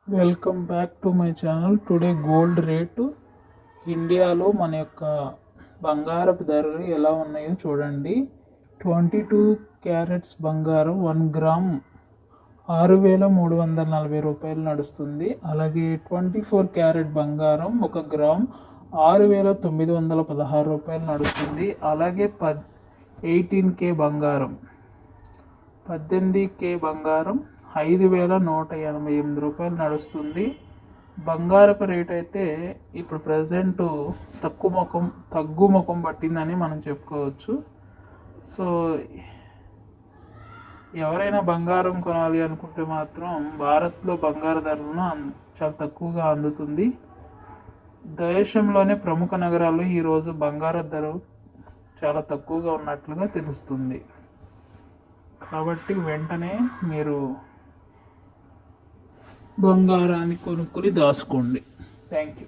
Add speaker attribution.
Speaker 1: Welcome back to my channel. Today gold rate ఇండియాలో మన యొక్క బంగారపు ధరలు ఎలా ఉన్నాయో చూడండి. 22 క్యారెట్స్ బంగారం 1 గ్రామ్ 6,340 రూపాయలు నడుస్తుంది. అలాగే 24 క్యారెట్ బంగారం 1 గ్రామ్ 6,916 రూపాయలు నడుస్తుంది. అలాగే 18K బంగారం 18K బంగారం 5,188 రూపాయలు నడుస్తుంది. బంగారపు రేట్ అయితే ఇప్పుడు ప్రజెంట్ తగ్గుముఖం పట్టిందని మనం చెప్పుకోవచ్చు. సో ఎవరైనా బంగారం కొనాలి అనుకుంటే మాత్రం భారత్లో బంగారు ధరలను చాలా తక్కువగా అందుతుంది. దేశంలోనే ప్రముఖ నగరాల్లో ఈరోజు బంగారు ధర చాలా తక్కువగా ఉన్నట్లుగా తెలుస్తుంది. కాబట్టి వెంటనే మీరు బంగారాన్ని కొనుక్కొని దాచుకోండి. Thank you.